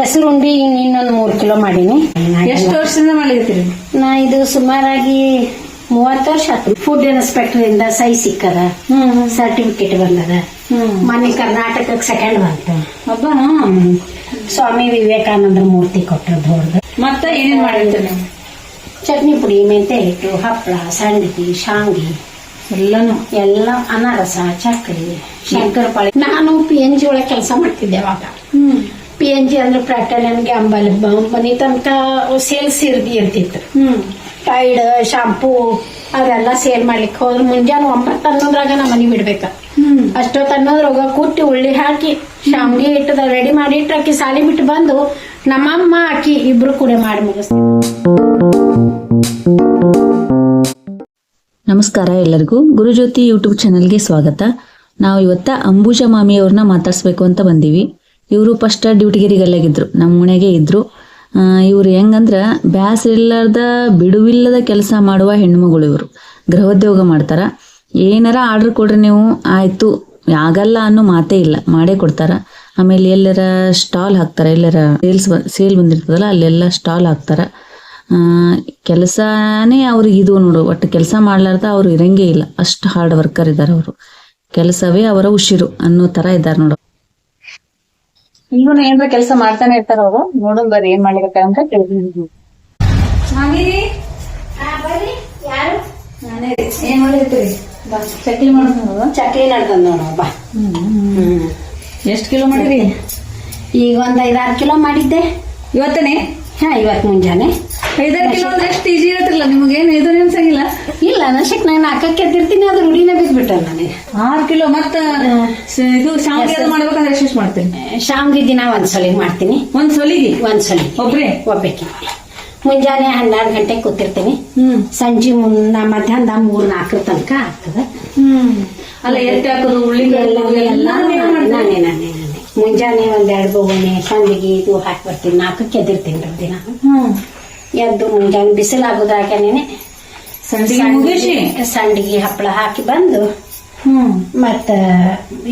ಹೆಸರು ಉಂಡಿ ಇನ್ನೊಂದು 3 ಕಿಲೋ ಮಾಡೀನಿ. ಎಷ್ಟು ವರ್ಷದಿಂದ ಮಾಡಿರ್ತೀರಿ? ನಾ ಇದು ಸುಮಾರಾಗಿ 30 ವರ್ಷ ಆಯ್ತು. ಫುಡ್ ಇನ್ಸ್ಪೆಕ್ಟರ್ ಇಂದ ಸೈ ಸಿಕ್ಕದ, ಸರ್ಟಿಫಿಕೇಟ್ ಬಂದದ. ಮೊನ್ನೆ ಕರ್ನಾಟಕಕ್ಕೆ ಸೆಕೆಂಡ್ ಬಂತು. ಹಬ್ಬ. ಸ್ವಾಮಿ ವಿವೇಕಾನಂದ್ರ ಮೂರ್ತಿ ಕೊಟ್ಟರು ದೊಡ್ಡದು. ಮತ್ತೆ ಏನೇನ್ ಮಾಡಿರ್ತೀರಿ? ಚಟ್ನಿ ಪುಡಿ, ಮೆಂತೆ ಹಿಟ್ಟು, ಹಪ್ಪಳ, ಸಂಡಿಗೆ, ಶಾಂಗಿ ಎಲ್ಲಾನು, ಎಲ್ಲ ಅನಾರಸ, ಚಕ್ಕಲಿ, ಶಂಕರಪಾಳಿ. ನಾನು PNG ಒಳಗೆ ಕೆಲಸ ಮಾಡ್ತಿದ್ದೆ ಅವಾಗ. PNG ಅಂದ್ರೆ ಪ್ರಾಕ್ಟಲಿಯನ್ಗೆ ಅಂಬಲ್ ಮನಿ ತನಕ ಸೇಲ್ಸ್ ಇರ್ತಿತ್ತು. ಟೈಡ್, ಶಾಂಪೂ ಅದೆಲ್ಲ ಸೇಲ್ ಮಾಡ್ಲಿಕ್ಕೆ ಹೋದ್ರೆ ಮುಂಜಾನೆ 9 ಅನ್ನೋದ್ರಾಗ ನಾ ಮನಿ ಬಿಡ್ಬೇಕ. ಅಷ್ಟೊತ್ತು ಅನ್ನೋದ್ರಾಗ ಕುಟ್ಟಿ ಉಳ್ಳಿ ಹಾಕಿ ಶಾಂಗಿ ಇಟ್ಟದ ರೆಡಿ ಮಾಡಿ ಇಟ್ಟು ಆಕಿ ಸಾಲಿ ಬಿಟ್ಟು ಬಂದು ನಮ್ಮಮ್ಮ ಆಕಿ ಇಬ್ರು ಕೂಡ ಮಾಡಿ ಮುಗಿಸ್ತೀವಿ. ನಮಸ್ಕಾರ ಎಲ್ಲರಿಗೂ. ಗುರುಜ್ಯೋತಿ ಯೂಟ್ಯೂಬ್ ಚಾನಲ್ಗೆ ಸ್ವಾಗತ. ನಾವು ಇವತ್ತ ಅಂಬುಜಾ ಮಾಮಿಯವ್ರನ್ನ ಮಾತಾಡ್ಸ್ಬೇಕು ಅಂತ ಬಂದೀವಿ. ಇವರು ಫಸ್ಟ್ ಡ್ಯೂಟಿಗೇರಿಗಲ್ಲಾಗಿದ್ರು, ನಮ್ಮ ಮನೆಗೆ ಇದ್ರು. ಇವ್ರು ಹೆಂಗಂದ್ರ ಬ್ಯಾಸರ ಇಲ್ಲಾರ್ದ ಬಿಡುವಿಲ್ಲದ ಕೆಲಸ ಮಾಡುವ ಹೆಣ್ಮಗಳು. ಇವರು ಗೃಹೋದ್ಯೋಗ ಮಾಡ್ತಾರ. ಏನಾರ ಆರ್ಡರ್ ಕೊಡ್ರಿ ನೀವು, ಆಯ್ತು ಆಗಲ್ಲ ಅನ್ನೋ ಮಾತೇ ಇಲ್ಲ, ಮಾಡೇ ಕೊಡ್ತಾರ. ಆಮೇಲೆ ಎಲ್ಲರ ಸ್ಟಾಲ್ ಹಾಕ್ತಾರ, ಎಲ್ಲರ ಸೇಲ್ ಬಂದಿರ್ತದಲ್ಲ ಅಲ್ಲೆಲ್ಲ ಸ್ಟಾಲ್ ಹಾಕ್ತಾರ. ಕೆಲಸನೇ ಅವ್ರಿಗೆ ಇದು ನೋಡು, ಒಟ್ಟು ಕೆಲಸ ಮಾಡ್ಲಾರ್ದ ಅವ್ರು ಇರಂಗೇ ಇಲ್ಲ, ಅಷ್ಟು ಹಾರ್ಡ್ ವರ್ಕರ್ ಇದ್ದಾರೆ ಅವರು. ಕೆಲಸವೇ ಅವರ ಉಸಿರು ಅನ್ನೋ ತರ ಇದ್ದಾರೆ ನೋಡು. ಈಗ ಏನ್ರ ಕೆಲಸ ಮಾಡ್ತಾನೆ ಇರ್ತಾರ ಅವರು. ನೋಡೋಣ ಬರ್ರಿ ಏನ್ ಮಾಡ್ಲಿಕ್ಕೆ ಅಂತ ಕೇಳಿದ್ವಿ. ಏನ್ ಮಾಡಿರ್ತೀರಿ? ಚಕ್ಲಿ ಮಾಡೋದು. ಚಕ್ಲಿ ನಡ್ದಂದ್ ನೋಡಬ್ಬ. ಎಷ್ಟ್ ಕಿಲೋ ಮಾಡಿರಿ? ಈಗ ಒಂದ್ 5-6 ಕಿಲೋ ಮಾಡಿದ್ದೆ ಇವತ್ತನೇ. ಇವತ್ ಮುಂಜಾನೆ 5-6 ಕಿಲೋ ಅಂದ್ರೆ ಎಷ್ಟು ಈಜಿ ಇರತ್ತಿಲ್ಲ ನಿಮ್ಗೇನು ಇದು ನೆನ್ಸಂಗಿಲ್ಲ? ಇಲ್ಲ, ನಶಕ್ ನಾನು ಹಾಕಕ್ಕೆ ಎದ್ದಿರ್ತೀನಿ, ಅದು ರೂಢಿನೇ ಬಿದ್ಬಿಟ್ಟ ನನಗೆ. 6 ಕಿಲೋ ಮತ್ತ ಇದು ಶಾವಿಗೆ ಎಲ್ಲ ಮಾಡ್ಬೇಕಂದ್ರೆ ಎಷ್ಟು ಮಾಡ್ತೀನಿ? ಶಾವಿಗೆ ದಿನ ಒಂದ್ಸಲಿ ಮಾಡ್ತೀನಿ. ಒಂದ್ಸಲಿಗೆ ಒಬ್ರೇ ಒಬ್ಬಕ್ಕೆ. ಮುಂಜಾನೆ 12 ಗಂಟೆಗೆ ಕೂತಿರ್ತೀನಿ. ಸಂಜೆ ಮಧ್ಯಾಹ್ನ 3-4 ತನಕ ಆಗ್ತದ. ಅಲ್ಲ ಎತ್ತಿ ಹಾಕೋದು, ಉಳ್ಳಿ ನಾನೇ ಮುಂಜಾನೆ 1-2 ಬೋಗಣೆ ಸಂದಿಗೆ ಇದು ಹಾಕಿ ಬರ್ತೀನಿ. 4ಕ್ಕೆ ಎದ್ದಿರ್ತೀನಿ ದಿನ. ಎದ್ದು ಮುಂಜಾನೆ ಬಿಸಿಲು ಆಗೋದ್ರಾಗೇನೆ ಸಂಡಿಗೆ ಹಪ್ಪಳ ಹಾಕಿ ಬಂದು ಮತ್ತ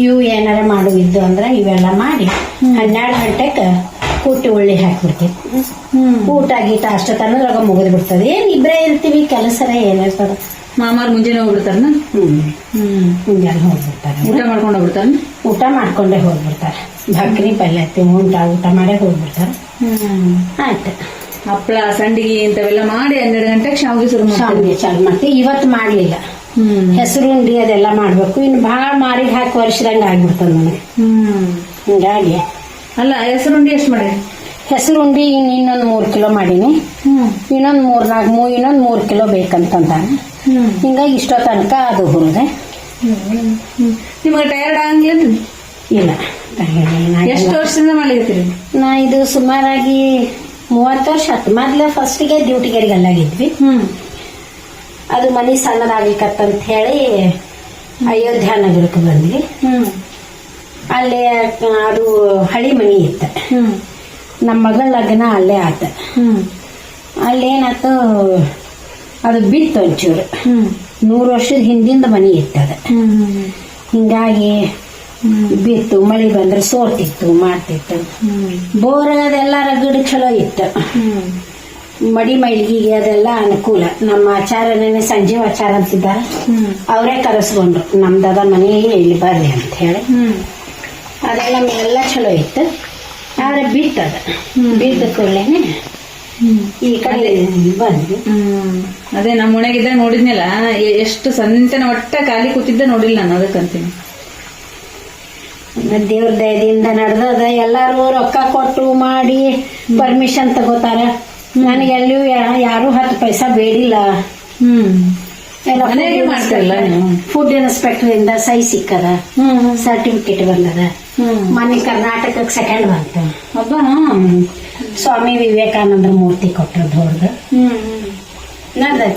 ಇವು ಏನಾರ ಮಾಡುವಿದ್ದು ಅಂದ್ರ ಇವೆಲ್ಲ ಮಾಡಿ 12 ಗಂಟೆಗೆ ಕೂಟಿ ಉಳ್ಳಿ ಹಾಕ್ಬಿಡ್ತೀವಿ. ಊಟ ಗೀಟ ಅಷ್ಟೊತ್ತನ್ನೋದ್ರಾಗ ಮುಗಿದ್ ಬಿಡ್ತದೆ. ಏನ್ ಇಬ್ರೇ ಇರ್ತೀವಿ, ಕೆಲಸರ ಏನಿರ್ತದ. ಮಾಮಾರ್ ಮುಂಜಾನೆ ಹೋಗ್ಬಿಡ್ತಾರ. ಮುಂಜಾನೆ ಹೋಗ್ಬಿಡ್ತಾರೆ. ಊಟ ಮಾಡ್ಕೊಂಡು ಹೋಗ್ಬಿಡ್ತಾರ. ಊಟ ಮಾಡ್ಕೊಂಡೇ ಹೋಗ್ಬಿಡ್ತಾರೆ. ಭಕ್ರಿ ಪಲ್ಯ ಊಟ ಮಾಡೇ ಹೋಗ್ಬಿಡ್ತಾರ. ಆಯ್ತು. ಹಪ್ಪಳ, ಸಂಡಿಗೆ ಇಂಥವೆಲ್ಲ ಮಾಡಿ 12 ಗಂಟೆಗೆ ಶಾವಿಗೆ ಚಾಲು ಮಾಡ್ತೀವಿ. ಇವತ್ತು ಮಾಡ್ಲಿಲ್ಲ. ಹೆಸರು ಉಂಡಿ ಅದೆಲ್ಲ ಮಾಡ್ಬೇಕು. ಇನ್ನು ಬಹಳ ಮಾರಿಗೆ ಹಾಕಿ ವರ್ಷದಂಗ ಆಗ್ಬಿಡ್ತದ ನನಗೆ. ಹಿಂಗಾಗಿ ಅಲ್ಲ ಹೆಸರು ಉಂಡಿ ಎಷ್ಟು ಮಾಡಿ? ಹೆಸರು ಉಂಡಿ ಇನ್ನೊಂದು 3 ಕಿಲೋ ಮಾಡೀನಿ. ಇನ್ನೊಂದು 3 ಕಿಲೋ ಬೇಕಂತಂದಾನೆ. ಹಿಂಗಾಗಿ ಇಷ್ಟೋ ತನಕ ಅದು ಹುರಿದೆ. ನಿಮಗೆ ಟಯರ್ಡ್ ಆಗಂಗಿಲ್ಲ? ಇಲ್ಲ. ಎಷ್ಟು ವರ್ಷದಿಂದ ಮಾಡಿರ್ತೀರಿ? ನಾ ಇದು ಸುಮಾರಾಗಿ 30 ವರ್ಷ ಆಯ್ತು. ಮೊದ್ಲು ಫಸ್ಟಿಗೆ ಡ್ಯೂಟಿಗೇರಿಗಲ್ಲಾಗಿದ್ವಿ. ಅದು ಮನಿ ಸಣ್ಣದಾಗ್ಲಿಕ್ಕಂತ ಹೇಳಿ ಅಯೋಧ್ಯ ನಗರಕ್ಕೆ ಬಂದ್ವಿ. ಅಲ್ಲಿ ಅದು ಹಳಿ ಮನಿ ಇತ್ತ. ನಮ್ಮ ಮಗಳ ಲಗ್ನ ಅಲ್ಲೇ ಆತ. ಅಲ್ಲೇನಾತು, ಅದು ಬಿತ್ತು ಒಂಚೂರು. 100 ವರ್ಷದ ಹಿಂದಿಂದ ಮನಿ ಇತ್ತದ. ಹಿಂಗಾಗಿ ಬಿತ್ತು, ಮಳಿ ಬಂದ್ರೆ ಸೋರ್ತಿತ್ತು, ಮಾಡ್ತಿತ್ತು. ಬೋರ್ ಅದೆಲ್ಲ ರಗಡ್ ಚಲೋ ಇತ್ತು. ಮಡಿ ಮೈಲಿಗೆ ಅದೆಲ್ಲ ಅನುಕೂಲ. ನಮ್ಮ ಆಚಾರನೇ ಸಂಜೀವ್ ಆಚಾರ ಅಂತಿದ್ದಾರೆ, ಅವರೇ ಕರೆಸ್ಕೊಂಡ್ರು. ನಮ್ದದ ಮನೆಯಲ್ಲಿ ಇಲ್ಲಿ ಬರ್ರಿ ಅಂತ ಹೇಳಿ. ಅದೆಲ್ಲ ಎಲ್ಲ ಚಲೋ ಇತ್ತು. ಆದ್ರೆ ಬಿತ್ತದ, ಬಿದ್ದ ಕೂಡಲೇನೆ ಈ ಕಡೆ ಬಂದ್ವಿ. ಅದೇ ನಮ್ಮ ಮನೆಗಿದ್ದ ನೋಡಿದ್ನಲ್ಲ, ಎಷ್ಟು ಸಂತನ ಒಟ್ಟ ಖಾಲಿ ಕೂತಿದ್ದ ನೋಡಿಲ್ಲ ನಾನು. ಅದಕ್ಕಂತೀನಿ ದೇವ್ರ ದಯದಿಂದ ನಡೆದದ. ಎಲ್ಲಾರು ರೊಕ್ಕ ಕೊಟ್ಟು ಮಾಡಿ ಪರ್ಮಿಷನ್ ತಗೋತಾರ. ನನಗೆ ಎಲ್ಲಿಯೂ ಯಾರು 10 ಪೈಸಾ ಬೇಡಿಲ್ಲ. ಫುಡ್ ಇನ್ಸ್ಪೆಕ್ಟರ್ ಇಂದ ಸೈ ಸಿಕ್ಕದ, ಸರ್ಟಿಫಿಕೇಟ್ ಬಂದದ. ಮೊನ್ನೆ ಕರ್ನಾಟಕಕ್ಕೆ ಸೆಕೆಂಡ್ ಬಂತು. ಹಬ್ಬ. ಸ್ವಾಮಿ ವಿವೇಕಾನಂದ್ರ ಮೂರ್ತಿ ಕೊಟ್ಟರು ದೊಡ್ಡದು.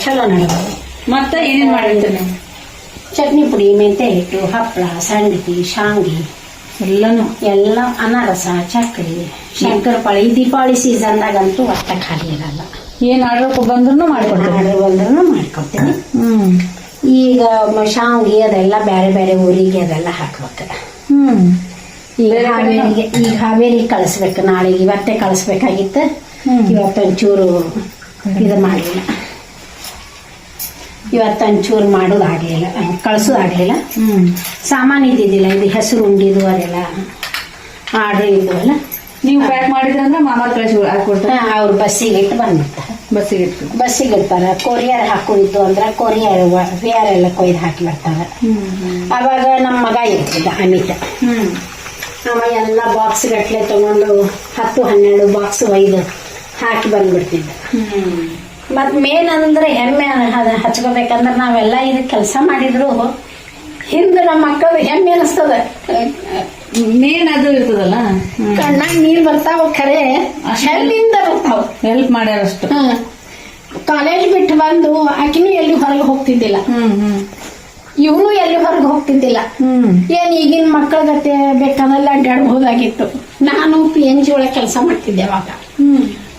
ಚಲೋ ನಡೆದ. ಮತ್ತೆ ಏನೇನ್ ಮಾಡಿರ್ತೀರಿ? ಚಟ್ನಿ ಪುಡಿ, ಮೆಂತೆ ಹಿಟ್ಟು, ಹಪ್ಪಳ, ಸಂಡಿಗೆ, ಶಾಂಗಿ ಎಲ್ಲಾನು, ಎಲ್ಲ ಅನಾರಸ, ಚಕ್ಕಲಿ, ಶಂಕರಪಾಳಿ. ದೀಪಾವಳಿ ಸೀಸನ್ದಾಗಂತೂ ಒಟ್ಟ ಖಾಲಿ ಇರಲ್ಲ. ಏನ್ ಆರ್ಡರ್ ಬಂದ್ರು ಮಾಡ್ಕೊಡ್ತೀನಿ. ಈಗ ಶಾಂಗಿ ಅದೆಲ್ಲ ಬೇರೆ ಬೇರೆ ಊರಿಗೆ ಅದೆಲ್ಲ ಹಾಕ್ಬೇಕು. ಈಗ ಹಾವೇರಿಗೆ ಕಳಿಸ್ಬೇಕು ನಾಳೆಗೆ, ಇವತ್ತೇ ಕಳಿಸ್ಬೇಕಾಗಿತ್ತು. ಇವತ್ತೊಂಚೂರು ಇದು ಮಾಡಲಿಲ್ಲ, ಇವತ್ತೊಂಚೂರು ಮಾಡೋದಾಗ್ಲಿಲ್ಲ, ಕಳ್ಸೋದಾಗ್ಲಿಲ್ಲ. ಸಾಮಾನು ಇದ್ದಿದ್ದಿಲ್ಲ, ಇದು ಹೆಸರು ಉಂಡಿದು ಅದೆಲ್ಲ ಆರ್ಡ್ರ್ ಇದ್ವಲ್ಲ. ನೀವು ಪ್ಯಾಕ್ ಮಾಡಿದ್ರಂದ್ರೆ ಮಾಮ ಕಳಿಸಿ ಹಾಕೊಡ್ತಾರೆ. ಅವ್ರು ಬಸ್ಸಿಗೆ ಇಟ್ಟು ಬಂದ್ಬಿಡ್ತಾರೆ. ಬಸ್ಸಿಗೆ ಇಡ್ತಾರೆ. ಕೊರಿಯರ್ ಹಾಕೋದಿತ್ತು ಅಂದ್ರೆ ಕೊರಿಯರ್ ವೇರ್ ಎಲ್ಲ ಕೊಯ್ದು ಹಾಕಿ ಬರ್ತಾರೆ. ಅವಾಗ ನಮ್ಮ ಮಗ ಇರ್ತಿದ್ದ ಅಮಿತ್, ಅವ ಎಲ್ಲ ಬಾಕ್ಸ್ ಗಟ್ಲೆ ತಗೊಂಡು 10-12 ಬಾಕ್ಸ್ ಒಯ್ದು ಹಾಕಿ ಬಂದ್ಬಿಡ್ತಿದ್ದ. ಮತ್ ಮೇನ್ ಅಂದ್ರೆ ಹೆಮ್ಮೆ ಹಚ್ಕೋಬೇಕಂದ್ರೆ ನಾವೆಲ್ಲ ಇದು ಕೆಲಸ ಮಾಡಿದ್ರು ಹಿಂದೆ ನಮ್ಮ ಮಕ್ಕಳು ಹೆಮ್ಮೆ ಅನಿಸ್ತದ. ಮೇನ್ ಅದು ಇರ್ತದಲ್ಲ, ಕಣ್ಣಾಗ ನೀರ್ ಬರ್ತಾವ, ಖರೆ ಹೆಮ್ಮಿಂದ ಬರ್ತಾವ. ಹೆಲ್ಪ್ ಮಾಡ್ಯಾರಷ್ಟು. ಕಾಲೇಜ್ ಬಿಟ್ಟು ಬಂದು ಆಕಿನೂ ಎಲ್ಲಿ ಹೊರಗೆ ಹೋಗ್ತಿದ್ದಿಲ್ಲ, ಇವನು ಎಲ್ಲಿ ಹೊರಗೆ ಹೋಗ್ತಿದ್ದಿಲ್ಲ. ಏನ್ ಈಗಿನ ಮಕ್ಕಳ ಗತೆ ಬೇಕಾದಲ್ಲ ಅಡ್ಡಾಡ್ಬೋದಾಗಿತ್ತು. ನಾನು PNG ಒಳಗೆ ಕೆಲಸ ಮಾಡ್ತಿದ್ದೆ ಅವಾಗ.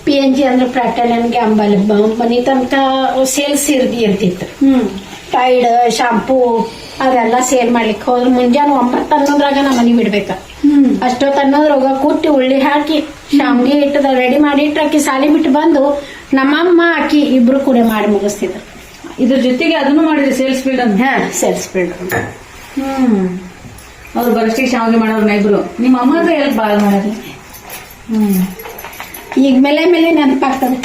PNG ಅಂದ್ರೆ ಪ್ಲಾಟನನ್ಗೆ ಅಂಬಲ್ ಮನಿ ತನಕ ಸೇಲ್ಸ್ ಇರ್ತಿತ್ತು. ಟೈಡ್, ಶಾಂಪೂ ಅದೆಲ್ಲ ಸೇಲ್ ಮಾಡ್ಲಿಕ್ಕೆ ಹೋದ್ರೆ ಮುಂಜಾನೆ 9 ಅನ್ನೋದ್ರಾಗ ನಮ್ಮ ಮನೆ ಬಿಡ್ಬೇಕ. ಅಷ್ಟೊತ್ತು ಅನ್ನೋದ್ರಾಗ ಕುಟ್ಟಿ ಉಳ್ಳಿ ಹಾಕಿ ಶಾಮ್ಗೆ ಇಟ್ಟದ ರೆಡಿ ಮಾಡಿ ಇಟ್ಟು ಆಕಿ ಸಾಲಿ ಬಿಟ್ಟು ಬಂದು ನಮ್ಮಮ್ಮ ಆಕಿ ಇಬ್ರು ಕೂಡ ಮಾಡಿ ಮುಗಿಸ್ತಿದ್ರು. ಇದ್ರ ಜೊತೆಗೆ ಅದನ್ನು ಮಾಡಿದ್ರಿ ಸೇಲ್ಸ್ ಫೀಲ್ಡ್ ಅಂತ? Sales field. ಅವ್ರು ಬರಷ್ಟಿಗೆ ಶಾವಿಗೆ ಮಾಡೋರ್ನ ಇಬ್ರು. ನಿಮ್ಮ ಅಮ್ಮ ಹತ್ರ ಹೆಲ್ಪ್ ಬಾಳ ಮಾಡಿದ್ರಿ. ಈಗ ಮೇಲೆ ನೆನಪಾಗ್ತದೆ.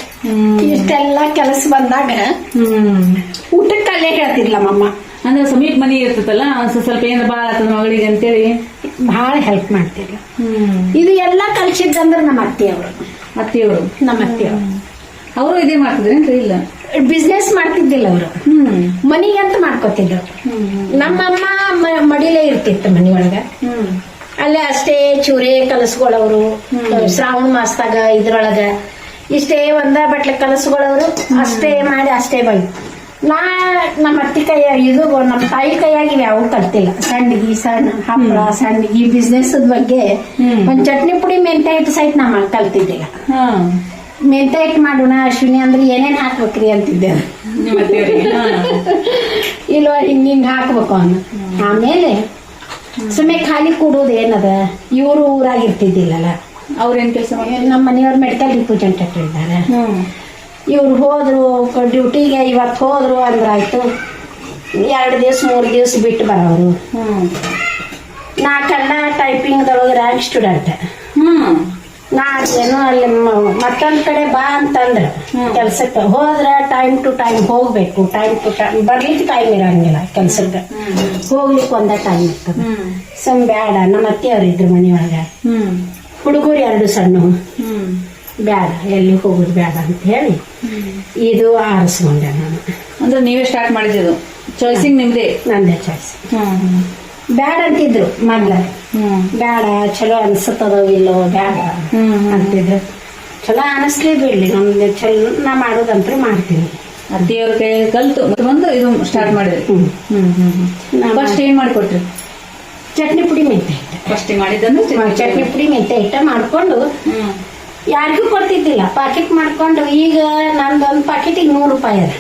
ಇಷ್ಟೆಲ್ಲ ಕೆಲಸ ಬಂದಾಗ ಊಟಕ್ಕಲ್ಲೇ ಹೇಳ್ತಿರ್ಲ ನಮ್ಮಮ್ಮ. ಅಂದ್ರೆ ಸಮೀಪ ಮನಿ ಇರ್ತದಲ್ಲ, ಸ್ವಲ್ಪ ಏನಾರ ಬಾಳ ಆಗ್ತದ ಮಗಳಿಗೆ ಅಂತೇಳಿ ಬಹಳ ಹೆಲ್ಪ್ ಮಾಡ್ತಿರ್ಲ. ಇದು ಎಲ್ಲ ಕಲ್ಸಿದ್ದಂದ್ರೆ ನಮ್ಮ ಅತ್ತೆಯವರು. ನಮ್ಮ ಅತ್ತೆಯವರು ಅವರು ಇದೇ ಮಾಡ್ತಿದ್ರೇನ್ರಿ? ಇಲ್ಲ, ಬಿಸ್ನೆಸ್ ಮಾಡ್ತಿದ್ದಿಲ್ಲ ಅವರು, ಮನಿಗಂತ ಮಾಡ್ಕೋತಿದ್ರು. ನಮ್ಮಮ್ಮ ಮಡಿಲೇ ಇರ್ತಿತ್ತು ಮನಿಯೊಳಗ. ಅಲ್ಲೇ ಅಷ್ಟೇ ಚೂರೆ ಕಲಸ್ಕೊಳ್ಳೋರು. ಶ್ರಾವಣ ಮಾಸದಾಗ ಇದ್ರೊಳಗ ಇಷ್ಟೇ ಒಂದ ಬಟ್ಲೆ ಕಲಸ್ಕೊಳ್ಳೋರು. ಅಷ್ಟೇ ಮಾಡಿ ಅಷ್ಟೇ ಬಂದು ನಮ್ಮ ಅತ್ತಿ ಕೈಯಾಗ ಇದು ನಮ್ಮ ತಾಯಿ ಕೈಯಾಗಿ ಯಾವ ಕಲ್ತಿಲ್ಲ. ಸಣ್ಣ ಹಪ್ಪಳ, ಸಂಡಿಗೆ, ಬಿಸ್ನೆಸ್ ಬಗ್ಗೆ ಒಂದ್ ಚಟ್ನಿ ಪುಡಿ ಮೆಂತೆ ಹಿಟ್ಟು ಸಹಿತ ನಾ ಕಲ್ತಿದ್ದಿಲ್ಲ. ಮೆಂತೆ ಹಿಟ್ಟು ಮಾಡೋಣ ಅಶ್ವಿನಿ ಅಂದ್ರೆ ಏನೇನ್ ಹಾಕ್ಬೇಕ್ರಿ ಅಂತಿದ್ದೆ. ಇಲ್ವಾ ಹಿಂಗ್ ಹಾಕ್ಬೇಕು ಅನ್ನ. ಆಮೇಲೆ ಸುಮ್ಮನೆ ಖಾಲಿ ಕೂಡೋದು ಏನದ, ಇವರು ಊರಾಗಿರ್ತಿದ್ದಿಲ್ಲಲ್ಲ. ಅವ್ರೇನ್ ಕೆಲಸ? ನಮ್ಮ ಮನೆಯವ್ರು ಮೆಡಿಕಲ್ ರಿಪ್ರೆಸೆಂಟೇಟಿವ್ ಇದ್ದಾರೆ. ಇವ್ರು ಹೋದ್ರು ಡ್ಯೂಟಿಗೆ, ಇವತ್ತು ಹೋದ್ರು ಅಂದ್ರಾಯ್ತು 2 ದಿವಸ 3 ದಿವಸ ಬಿಟ್ಟು ಬರೋರು. ನಾ ಕನ್ನಡ ಟೈಪಿಂಗ್ದೊಳಗೆ ರ್ಯಾಂಕ್ ಸ್ಟೂಡೆಂಟ್. ನಾನೇನು ಅಲ್ಲಿ ಮತ್ತೊಂದ್ ಕಡೆ ಬಾ ಅಂತಂದ್ರೆ ಕೆಲ್ಸಕ್ಕೆ ಹೋದ್ರೆ ಟೈಮ್ ಟು ಟೈಮ್ ಹೋಗ್ಬೇಕು. ಟೈಮ್ ಟು ಟೈಮ್ ಬರ್ಲಿಕ್ಕೆ ಟೈಮ್ ಇರಂಗಿಲ್ಲ ಕೆಲ್ಸಕ್ಕೆ. ಹೋಗ್ಲಿಕ್ಕೆ ಒಂದೇ ಟೈಮ್ ಇರ್ತದೆ. ಬೇಡ, ನಮ್ಮ ಅತ್ತೆಯವ್ರು ಇದ್ರು ಮನೆಯೊಳಗ. ಹುಡುಗರು 2 ಸಣ್ಣ, ಬೇಡ ಎಲ್ಲಿ ಹೋಗುದು ಬೇಡ ಅಂತ ಹೇಳಿ ಇದು ಆರಿಸ್ಕೊಂಡೆ ನಾನು. ಅಂದ್ರೆ ನೀವೇ ಸ್ಟಾರ್ಟ್ ಮಾಡಿದ್ದು? ಚಾಯ್ಸಿಂಗ್ ನಿಮ್ದೇ? ನಂದೇ ಚಾಯ್ಸ್. ಬ್ಯಾಡ ಅಂತಿದ್ರು ಮೊದ್ಲ. ಬೇಡ, ಚಲೋ ಅನ್ಸತ್ತದೋ ಇಲ್ಲೋ ಬೇಡ ಅಂತಿದ್ರು. ಚಲೋ ಅನಿಸ್ಲಿ ಬಿಡ್ಲಿ, ನಮ್ದು ಚಲೋ ನಾ ಮಾಡೋದಂತೂ ಮಾಡ್ತೀನಿ. ಅತ್ತೆಯವ್ರ ಕೈ ಕಲ್ತು ಬಂದು ಇದು ಸ್ಟಾರ್ಟ್ ಮಾಡಿದ್ರಿ. ಫಸ್ಟ್ ಏನ್ ಮಾಡಿಕೊಟ್ರಿ? ಚಟ್ನಿ ಪುಡಿ ಮೆಂತೆ ಹಿಟ್ಟು. ಫಸ್ಟ್ ಮಾಡಿದ್ದಂದ್ರೆ ಚಟ್ನಿ ಪುಡಿ ಮೆಂತೆ ಹಿಟ್ಟು ಮಾಡ್ಕೊಂಡು ಯಾರಿಗೂ ಕೊಡ್ತಿದ್ದಿಲ್ಲ. ಪಾಕೆಟ್ ಮಾಡ್ಕೊಂಡು, ಈಗ ನಂದೊಂದು ಪಾಕೆಟಿಗೆ 100 ರೂಪಾಯಿ ಅದ.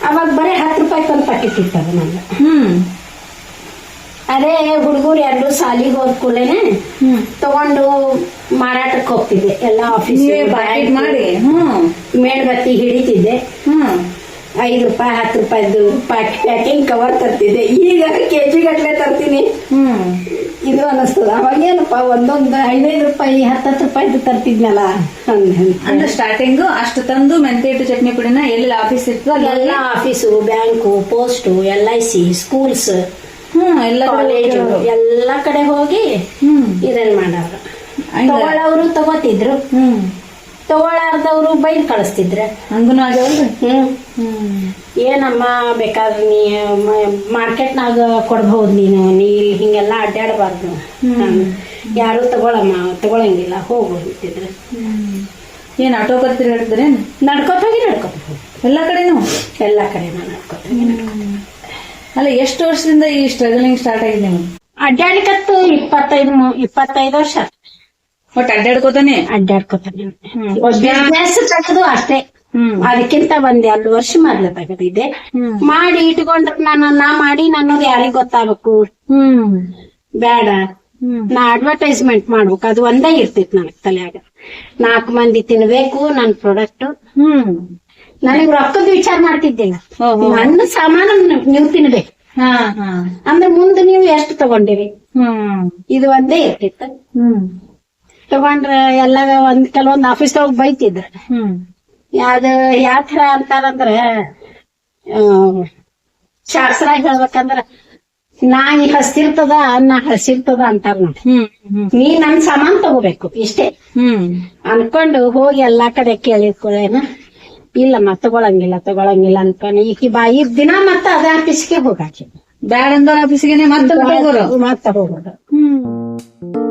ಅವಾಗ ಬರೀ 10 ರೂಪಾಯಿಗೆ ಒಂದು ಪಾಕೆಟ್ ಇರ್ತದ ನಂದು. ಅದೇ ಹುಡುಗರು 2 ಸಾಲಿಗೆ ಹೋದ ಕೂಡಲೇ ತಗೊಂಡು ಮಾರಾಟಕ್ಕೆ ಹೋಗ್ತಿದ್ದೆ. ಎಲ್ಲ ಆಫೀಸ್ ಮಾಡಿ ಮೇಣಬತ್ತಿ ಹಿಡಿತಿದ್ದೆ. 5 ರೂಪಾಯಿ 10 ರೂಪಾಯಿದು ಪ್ಯಾಕಿಂಗ್ ಕವರ್ ತರ್ತಿದ್ದೆ. ಈಗ KG ಗಟ್ಲೆ ತರ್ತೀನಿ. ಇದು ಅನಿಸ್ತದ. ಅವಾಗೇನಪ್ಪ ಒಂದೊಂದು 5-5 ರೂಪಾಯಿ 10 ರೂಪಾಯಿದು ತರ್ತಿದ್ನಲ್ಲ. ಅಂದ್ರೆ ಸ್ಟಾರ್ಟಿಂಗ್ ಅಷ್ಟು ತಂದು ಮೆಂತೆ ಹಿಟ್ಟು ಚಟ್ನಿ ಪುಡಿನ ಎಲ್ಲ ಆಫೀಸ್ ಇರ್ತದ, ಎಲ್ಲ office, bank, post, LIC, schools, ಎಲ್ಲ ಕಾಲೇಜು ಎಲ್ಲ ಕಡೆ ಹೋಗಿ ಇದನ್ನ ಮಾಡೋರು. ತಗೊಳ್ಳೋರು ತಗೋತಿದ್ರು, ತಗೊಳ್ಳಾರ್ದವ್ರು ಬೈದ್ ಕಳಿಸ್ತಿದ್ರ. ಹಂಗನು ಆಗ್ಯಾವಲ್ರಿ? ಏನಮ್ಮ ಬೇಕಾದ್ರೆ ನೀ ಮಾರ್ಕೆಟ್ನಾಗ ಕೊಡ್ಬಹುದು, ನೀ ಹಿಂಗೆಲ್ಲ ಅಡ್ಡಾಡಬಾರ್ದು, ಯಾರು ತಗೊಳಂಗಿಲ್ಲ, ಹೋಗು ಅಂತಿದ್ರು. ಏನ್ ಆಟೋ ಕರ್ತೀರಿ ಹೇಳ್ತಾರೆ? ನಡ್ಕೋತ ಹೋಗಿ ಎಲ್ಲಾ ಕಡೆನೂ? ಎಲ್ಲಾ ಕಡೆನೂ ನಡ್ಕೋತ ಹೋಗಿ. ಅಲ್ಲ, ಎಷ್ಟು ವರ್ಷದಿಂದ ಈ ಸ್ಟ್ರಗಲಿಂಗ್ ಸ್ಟಾರ್ಟ್ ಆಗಿದೆ ನಿಮ್ಗೆ? ಅಡ್ಡಾಡ್ಕತ್ತು 25 ವರ್ಷ. ಒಟ್ಟು ಅಡ್ಡಾಡ್ಕೋತಾನೆ ಬಿಸ್ನೆಸ್ ತೆಗೆದು ಅಷ್ಟೇ. ಅದಕ್ಕಿಂತ 1-2 ವರ್ಷ ಮೊದ್ಲು ತೆಗೆದಿದ್ದೆ. ಮಾಡಿ ಇಟ್ಕೊಂಡ್ರೆ ನಾ ಮಾಡಿ ನನ್ನದು ಯಾರಿಗ್ ಗೊತ್ತಾಗಬೇಕು, ಬೇಡ ನಾ ಅಡ್ವರ್ಟೈಸ್ಮೆಂಟ್ ಮಾಡ್ಬೇಕು ಅದು ಒಂದೇ ಇರ್ತಿತ್ತು ನನಗ್ ತಲೆಯಾಗ 4 ಮಂದಿ ತಿನ್ಬೇಕು ನನ್ ಪ್ರಾಡಕ್ಟ್ ನನಗ್ ರೊಕ್ಕದ ವಿಚಾರ ಮಾಡ್ತಿದ್ದಿಲ್ಲ ನನ್ನ ಸಾಮಾನು ನೀವು ತಿನ್ಬೇಕು ಅಂದ್ರೆ ಮುಂದೆ ನೀವು ಎಷ್ಟು ತಗೊಂಡಿರಿ ಇದು ಒಂದೇ ಇರ್ತಿತ್ತು ತಗೊಂಡ್ರ ಎಲ್ಲ ಕೆಲವೊಂದ್ ಆಫೀಸ್ ಹೋಗಿ ಬೈತಿದ್ರ ಯಾವ್ದು ಯಾವ ತರ ಅಂತಾರಂದ್ರ ಶಾಸ್ತ್ರಾಗ ಹೇಳ್ಬೇಕಂದ್ರ ನಾಯಿ ಹಸಿರ್ತದ ಅನ್ನ ಹಸಿರ್ತದ ಅಂತಾರ ನೋಡಿ ನೀ ನನ್ ಸಾಮಾನ್ ತಗೋಬೇಕು ಇಷ್ಟೇ ಅನ್ಕೊಂಡು ಹೋಗಿ ಎಲ್ಲಾ ಕಡೆ ಕೇಳಿಕೊಳ್ಳೇನ ಇಲ್ಲಮ್ಮ ತಗೊಳಂಗಿಲ್ಲ ಅನ್ಕೊಂಡು ಈ ದಿನ ಮತ್ತ ಅದೇ ಆಫೀಸ್ಗೆ ಹೋಗಾಕಿ ಬ್ಯಾಡ ಅಂದವ್ರ ಆಫೀಸಿಗೆ ಮತ್ತೆ ಮತ್ತೆ ಹೋಗೋದು